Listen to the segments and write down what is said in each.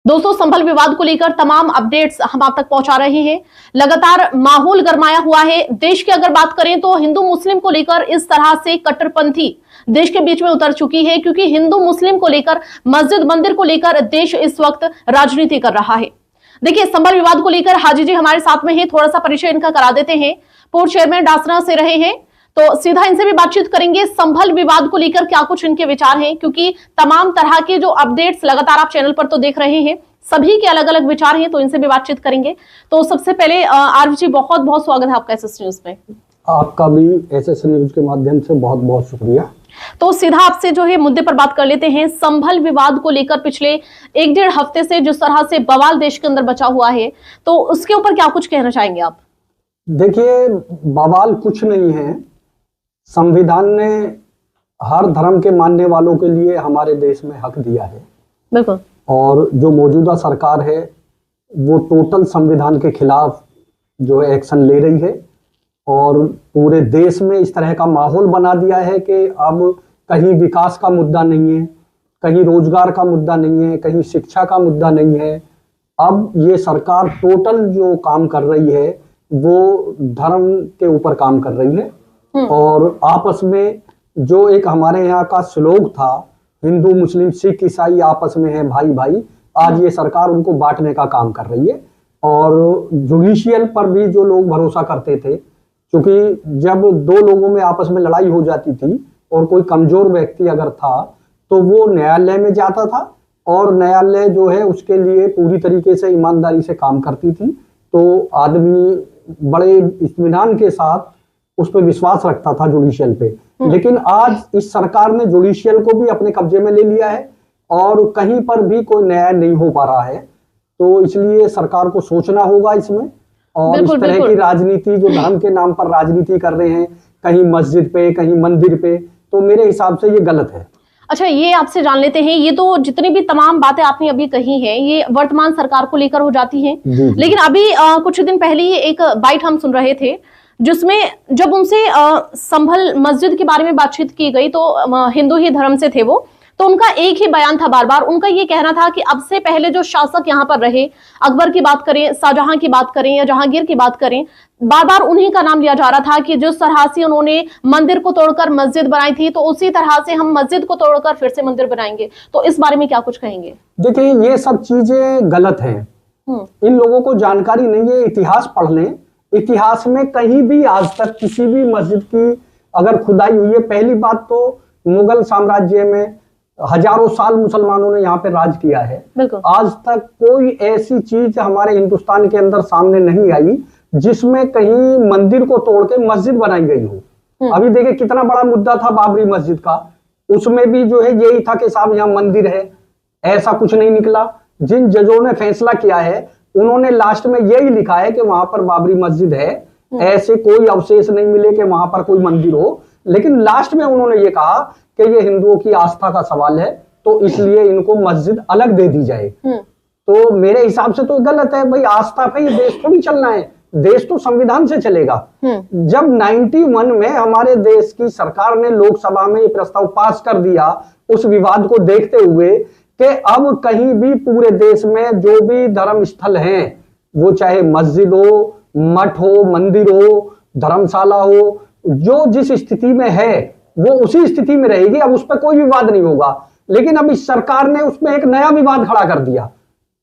दोस्तों, संभल विवाद को लेकर तमाम अपडेट्स हम आप तक पहुंचा रहे हैं। लगातार माहौल गरमाया हुआ है। देश की अगर बात करें तो हिंदू मुस्लिम को लेकर इस तरह से कट्टरपंथी देश के बीच में उतर चुकी है, क्योंकि हिंदू मुस्लिम को लेकर, मस्जिद मंदिर को लेकर देश इस वक्त राजनीति कर रहा है। देखिए, संभल विवाद को लेकर हाजी जी हमारे साथ में है, थोड़ा सा परिचय इनका करा देते हैं। पूर्व चेयरमैन डासना से रहे हैं, तो सीधा इनसे भी बातचीत करेंगे। संभल विवाद को लेकर क्या कुछ इनके विचार हैं, क्योंकि तमाम तरह के जो अपडेट्स लगातार आप चैनल पर तो देख रहे हैं, सभी के अलग अलग विचार हैं, तो इनसे भी बातचीत करेंगे। तो सबसे पहले आरव जी, बहुत बहुत स्वागत है आपका एसएस न्यूज में। आपका भी एसएस न्यूज के माध्यम से बहुत बहुत शुक्रिया। तो सीधा आपसे जो है मुद्दे पर बात कर लेते हैं। संभल विवाद को लेकर पिछले 1-1.5 हफ्ते से जिस तरह से बवाल देश के अंदर बचा हुआ है, तो उसके ऊपर क्या कुछ कहना चाहेंगे आप? देखिए, बवाल कुछ नहीं है। संविधान ने हर धर्म के मानने वालों के लिए हमारे देश में हक दिया है। बिल्कुल। और जो मौजूदा सरकार है वो टोटल संविधान के खिलाफ जो है एक्शन ले रही है, और पूरे देश में इस तरह का माहौल बना दिया है कि अब कहीं विकास का मुद्दा नहीं है, कहीं रोजगार का मुद्दा नहीं है, कहीं शिक्षा का मुद्दा नहीं है। अब ये सरकार टोटल जो काम कर रही है वो धर्म के ऊपर काम कर रही है। और आपस में जो एक हमारे यहाँ का श्लोक था, हिंदू मुस्लिम सिख ईसाई आपस में है भाई भाई, आज ये सरकार उनको बांटने का काम कर रही है। और जुडिशियल पर भी जो लोग भरोसा करते थे, क्योंकि जब दो लोगों में आपस में लड़ाई हो जाती थी और कोई कमजोर व्यक्ति अगर था तो वो न्यायालय में जाता था, और न्यायालय जो है उसके लिए पूरी तरीके से ईमानदारी से काम करती थी, तो आदमी बड़े इत्मीनान के साथ उस पर विश्वास रखता था जुडिशियल पे। लेकिन आज इस सरकार ने जुडिशियल को भी अपने कब्जे में ले लिया है और कहीं पर भी कोई न्याय नहीं हो पा रहा है। तो इसलिए सरकार को सोचना होगा इसमें। और इस तरह की राजनीति जो धर्म के नाम पर राजनीति कर रहे हैं, कहीं मस्जिद पे कहीं मंदिर पे, तो मेरे हिसाब से ये गलत है। अच्छा, ये आपसे जान लेते हैं, ये तो जितनी भी तमाम बातें आपने अभी कही हैं ये वर्तमान सरकार को लेकर हो जाती हैं, लेकिन अभी कुछ दिन पहले ही एक बाइट हम सुन रहे थे जिसमें जब उनसे संभल मस्जिद के बारे में बातचीत की गई, तो हिंदू ही धर्म से थे वो, तो उनका एक ही बयान था बार बार, उनका ये कहना था कि अब से पहले जो शासक यहाँ पर रहे, अकबर की बात करें, शाहजहां की बात करें या जहांगीर की बात करें, बार बार उन्हीं का नाम लिया जा रहा था कि जिस तरह से उन्होंने मंदिर को तोड़कर मस्जिद बनाई थी, तो उसी तरह से हम मस्जिद को तोड़कर फिर से मंदिर बनाएंगे। तो इस बारे में क्या कुछ कहेंगे? देखिए, ये सब चीजें गलत है। इन लोगों को जानकारी नहीं है। इतिहास पढ़ लें, इतिहास में कहीं भी आज तक किसी भी मस्जिद की अगर खुदाई हुई है, पहली बात तो मुगल साम्राज्य में हजारों साल मुसलमानों ने यहाँ पे राज किया है, आज तक कोई ऐसी चीज हमारे हिंदुस्तान के अंदर सामने नहीं आई जिसमें कहीं मंदिर को तोड़ के मस्जिद बनाई गई हो। अभी देखिए, कितना बड़ा मुद्दा था बाबरी मस्जिद का, उसमें भी जो है यही था कि साहब यहाँ मंदिर है, ऐसा कुछ नहीं निकला। जिन जजों ने फैसला किया है उन्होंने लास्ट में यही लिखा है कि वहां पर बाबरी मस्जिद है, ऐसे कोई अवशेष नहीं मिले कि वहां पर कोई मंदिर हो। लेकिन लास्ट में उन्होंने ये कहा कि ये हिंदुओं की आस्था का सवाल है, तो इसलिए इनको मस्जिद अलग दे दी जाए। तो मेरे हिसाब से तो गलत है भाई। आस्था पे ये देश थोड़ी चलना है, देश तो संविधान से चलेगा। जब 91 में हमारे देश की सरकार ने लोकसभा में ये प्रस्ताव पास कर दिया, उस विवाद को देखते हुए कि अब कहीं भी पूरे देश में जो भी धर्म स्थल हैं, वो चाहे मस्जिद हो, मठ हो, मंदिर हो, धर्मशाला हो, जो जिस स्थिति में है वो उसी स्थिति में रहेगी, अब उस पर कोई विवाद नहीं होगा। लेकिन अब इस सरकार ने उसमें एक नया विवाद खड़ा कर दिया।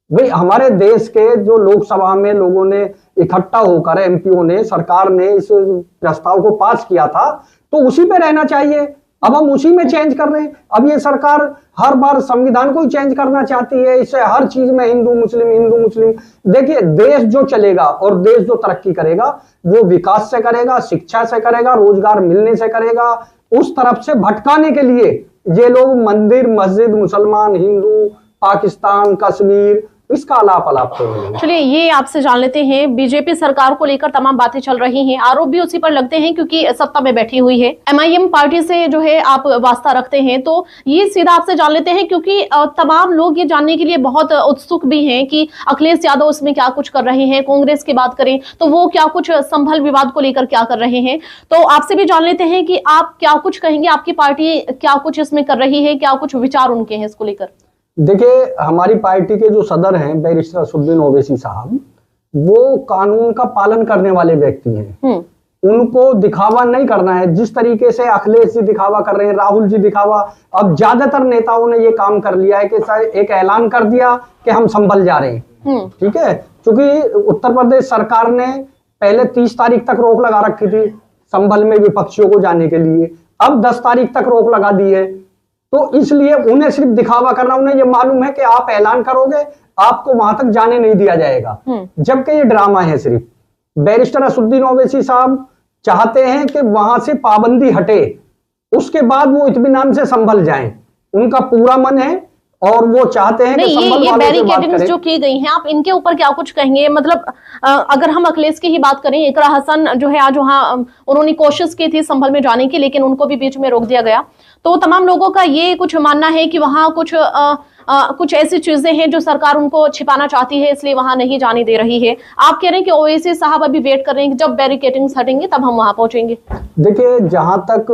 भाई, हमारे देश के जो लोकसभा में लोगों ने इकट्ठा होकर, एमपीओ ने, सरकार ने इस प्रस्ताव को पास किया था, तो उसी पे रहना चाहिए। अब हम उसी में चेंज कर रहे हैं। अब ये सरकार हर बार संविधान को ही चेंज करना चाहती है, इससे हर चीज में हिंदू मुस्लिम हिंदू मुस्लिम। देखिए, देश जो चलेगा और देश जो तरक्की करेगा वो विकास से करेगा, शिक्षा से करेगा, रोजगार मिलने से करेगा। उस तरफ से भटकाने के लिए ये लोग मंदिर मस्जिद, मुसलमान हिंदू, पाकिस्तान, कश्मीर, इसका अलाप तो। चलिए, ये आपसे जान लेते हैं, बीजेपी सरकार को लेकर तमाम बातें चल रही हैं, आरोप भी उसी पर लगते हैं क्योंकि सत्ता में बैठी हुई है। एमआईएम पार्टी से जो है आप वास्ता रखते हैं, तो ये सीधा आपसे जान लेते हैं क्योंकि तमाम लोग ये जानने के लिए बहुत उत्सुक भी हैं कि अखिलेश यादव इसमें क्या कुछ कर रहे हैं। कांग्रेस की बात करें तो वो क्या कुछ संभल विवाद को लेकर क्या कर रहे हैं। तो आपसे भी जान लेते हैं कि आप क्या कुछ कहेंगे, आपकी पार्टी क्या कुछ इसमें कर रही है, क्या कुछ विचार उनके हैं इसको लेकर? देखिए, हमारी पार्टी के जो सदर हैं बैरिस्टर असदुद्दीन ओवैसी साहब, वो कानून का पालन करने वाले व्यक्ति हैं। उनको दिखावा नहीं करना है। जिस तरीके से अखिलेश जी दिखावा कर रहे हैं, राहुल जी दिखावा, अब ज्यादातर नेताओं ने ये काम कर लिया है कि एक ऐलान कर दिया कि हम संभल जा रहे हैं। ठीक है, क्योंकि उत्तर प्रदेश सरकार ने पहले 30 तारीख तक रोक लगा रखी थी संभल में विपक्षियों को जाने के लिए, अब 10 तारीख तक रोक लगा दी है। तो इसलिए उन्हें सिर्फ दिखावा करना, उन्हें ये मालूम है कि आप ऐलान करोगे आपको वहां तक जाने नहीं दिया जाएगा, जबकि ये ड्रामा है सिर्फ। बैरिस्टर असदुद्दीन ओवैसी साहब चाहते हैं कि वहां से पाबंदी हटे, उसके बाद वो इत्मीनान से संभल जाएं। उनका पूरा मन है और वो चाहते हैं कि संभल ये बैरिकेडिंग्स जो की गई हैं, आप इनके ऊपर क्या कुछ कहेंगे? मतलब अगर हम अखिलेश की ही बात करें, इकरा हसन जो है आज वहां उन्होंने कोशिश की थी संभल में जाने की, लेकिन उनको भी बीच में रोक दिया गया। तो तमाम लोगों का ये कुछ मानना है कि वहां कुछ ऐसी चीजें हैं जो सरकार उनको छिपाना चाहती है, इसलिए वहां नहीं जाने दे रही है। आप कह रहे हैं कि ओवैसी साहब अभी वेट कर रहे हैं कि जब बैरिकेडिंग्स हटेंगे तब हम वहां पहुंचेंगे। देखिए, जहां तक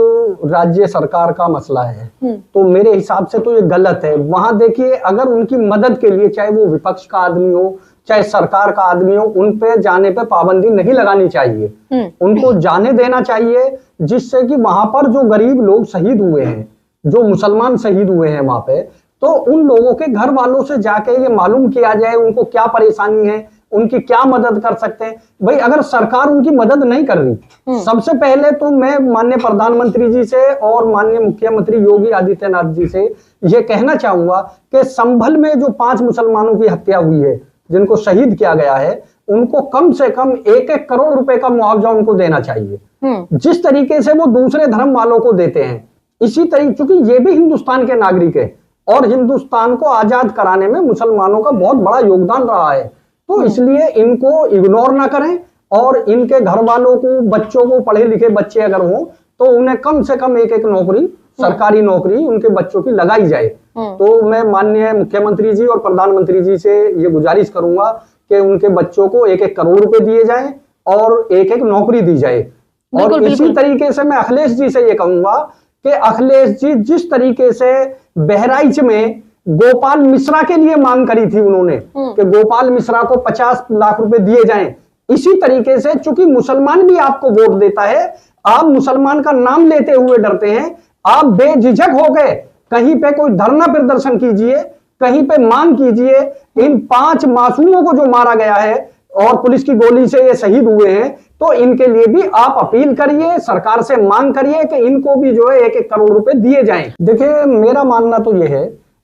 राज्य सरकार का मसला है तो मेरे हिसाब से तो ये गलत है। वहां देखिए, अगर उनकी मदद के लिए चाहे वो विपक्ष का आदमी हो चाहे सरकार का आदमी हो, उन पे जाने पे पाबंदी नहीं लगानी चाहिए। उनको जाने देना चाहिए, जिससे कि वहां पर जो गरीब लोग शहीद हुए हैं, जो मुसलमान शहीद हुए हैं वहां पे, तो उन लोगों के घर वालों से जाके ये मालूम किया जाए उनको क्या परेशानी है, उनकी क्या मदद कर सकते हैं। भाई, अगर सरकार उनकी मदद नहीं कर रही, सबसे पहले तो मैं माननीय प्रधानमंत्री जी से और माननीय मुख्यमंत्री योगी आदित्यनाथ जी से ये कहना चाहूंगा कि संभल में जो 5 मुसलमानों की हत्या हुई है, जिनको शहीद किया गया है, उनको कम से कम 1-1 करोड़ रुपए का मुआवजा उनको देना चाहिए, जिस तरीके से वो दूसरे धर्म वालों को देते हैं। इसी तरीके, क्योंकि ये भी हिंदुस्तान के नागरिक है और हिंदुस्तान को आजाद कराने में मुसलमानों का बहुत बड़ा योगदान रहा है। तो इसलिए इनको इग्नोर ना करें और इनके घर वालों को, बच्चों को, पढ़े लिखे बच्चे अगर हो तो उन्हें कम से कम 1-1 नौकरी, सरकारी नौकरी उनके बच्चों की लगाई जाए। तो मैं माननीय मुख्यमंत्री जी और प्रधानमंत्री जी से ये गुजारिश करूंगा कि उनके बच्चों को 1-1 करोड़ रुपए दिए जाएं और 1-1 नौकरी दी जाए। और इसी तरीके से मैं अखिलेश जी से ये कहूंगा कि अखिलेश जी, जिस तरीके से बहराइच में गोपाल मिश्रा के लिए मांग करी थी उन्होंने कि गोपाल मिश्रा को 50 लाख रुपए दिए जाएं, इसी तरीके से, चूंकि मुसलमान भी आपको वोट देता है, आप मुसलमान का नाम लेते हुए डरते हैं, आप बेझिझक हो गए कहीं पे कोई धरना प्रदर्शन कीजिए, कहीं पे मांग कीजिए। इन 5 मासूमों को जो मारा गया है और पुलिस की गोली से ये शहीद हुए हैं, तो इनके लिए भी आप अपील करिए, सरकार से मांग करिए कि इनको भी जो है 1-1 करोड़ रुपए दिए जाएं। देखिए, मेरा मानना तो ये है,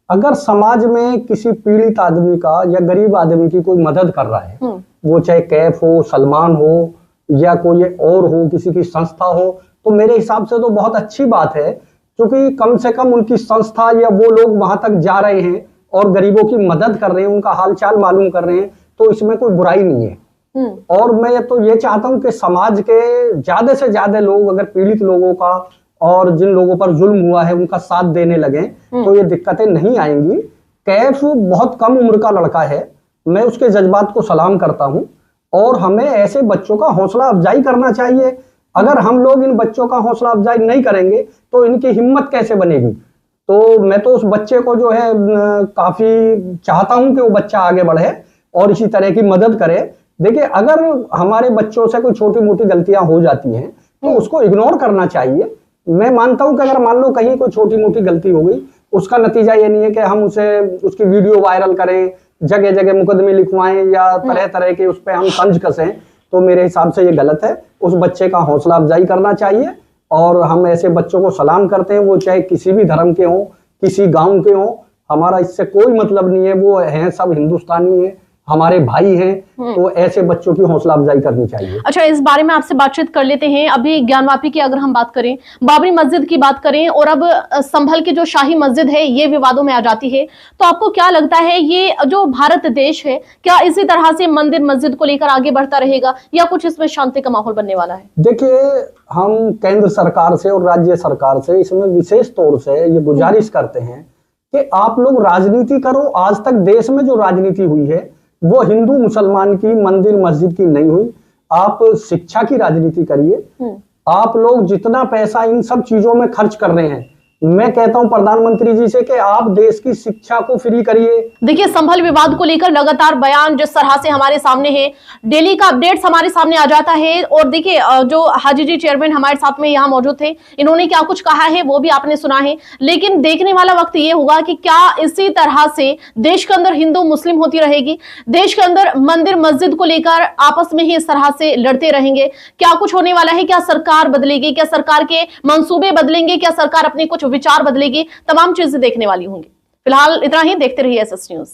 अगर समाज में किसी पीड़ित आदमी का या गरीब आदमी की कोई मदद कर रहा है, वो चाहे कैफ हो, सलमान हो या कोई और हो, किसी की संस्था हो, तो मेरे हिसाब से तो बहुत अच्छी बात है, क्योंकि कम से कम उनकी संस्था या वो लोग वहां तक जा रहे हैं और गरीबों की मदद कर रहे हैं, उनका हालचाल मालूम कर रहे हैं, तो इसमें कोई बुराई नहीं है। और मैं तो ये चाहता हूं कि समाज के ज्यादा से ज्यादा लोग अगर पीड़ित लोगों का और जिन लोगों पर जुल्म हुआ है उनका साथ देने लगे तो ये दिक्कतें नहीं आएंगी। कैफ बहुत कम उम्र का लड़का है, मैं उसके जज्बात को सलाम करता हूं और हमें ऐसे बच्चों का हौसला अफजाई करना चाहिए। अगर हम लोग इन बच्चों का हौसला अफजाई नहीं करेंगे तो इनकी हिम्मत कैसे बनेगी। तो मैं तो उस बच्चे को जो है काफी चाहता हूं कि वो बच्चा आगे बढ़े और इसी तरह की मदद करे। देखिए, अगर हमारे बच्चों से कोई छोटी मोटी गलतियां हो जाती हैं तो उसको इग्नोर करना चाहिए। मैं मानता हूं कि अगर मान लो कहीं कोई छोटी मोटी गलती हो गई, उसका नतीजा ये नहीं है कि हम उसकी वीडियो वायरल करें, जगह जगह मुकदमे लिखवाएं या तरह तरह के उस पर हम तंज कसें, तो मेरे हिसाब से ये गलत है। उस बच्चे का हौसला अफजाई करना चाहिए और हम ऐसे बच्चों को सलाम करते हैं, वो चाहे किसी भी धर्म के हों, किसी गांव के हों, हमारा इससे कोई मतलब नहीं है। वो हैं सब हिंदुस्तानी है, हमारे भाई हैं, तो ऐसे बच्चों की हौसला अफजाई करनी चाहिए। अच्छा, इस बारे में आपसे बातचीत कर लेते हैं। अभी ज्ञानवापी की अगर हम बात करें, बाबरी मस्जिद की बात करें और अब संभल की जो शाही मस्जिद है ये विवादों में आ जाती है, तो आपको क्या लगता है ये जो भारत देश है क्या इसी तरह से मंदिर मस्जिद को लेकर आगे बढ़ता रहेगा या कुछ इसमें शांति का माहौल बनने वाला है? देखिए, हम केंद्र सरकार से और राज्य सरकार से इसमें विशेष तौर से ये गुजारिश करते हैं कि आप लोग राजनीति करो। आज तक देश में जो राजनीति हुई है वो हिंदू मुसलमान की, मंदिर मस्जिद की नहीं हुई। आप शिक्षा की राजनीति करिए। आप लोग जितना पैसा इन सब चीजों में खर्च कर रहे हैं, मैं कहता हूं प्रधानमंत्री जी से कि आप देश की शिक्षा को फ्री करिए। देखिए, संभल विवाद को लेकर लगातार बयान जिस तरह से हमारे सामने है, डेली का अपडेट्स हमारे सामने आ जाता है। और देखिए, जो हाजी जी चेयरमैन हमारे साथ में यहाँ मौजूद थे, इन्होंने क्या कुछ कहा है वो भी आपने सुना है। लेकिन देखने वाला वक्त ये होगा कि क्या इसी तरह से देश के अंदर हिंदू मुस्लिम होती रहेगी, देश के अंदर मंदिर मस्जिद को लेकर आपस में ही इस तरह से लड़ते रहेंगे, क्या कुछ होने वाला है, क्या सरकार बदलेगी, क्या सरकार के मंसूबे बदलेंगे, क्या सरकार अपने कुछ विचार बदलेगी, तमाम चीजें देखने वाली होंगी। फिलहाल इतना ही, देखते रहिए एसएस न्यूज।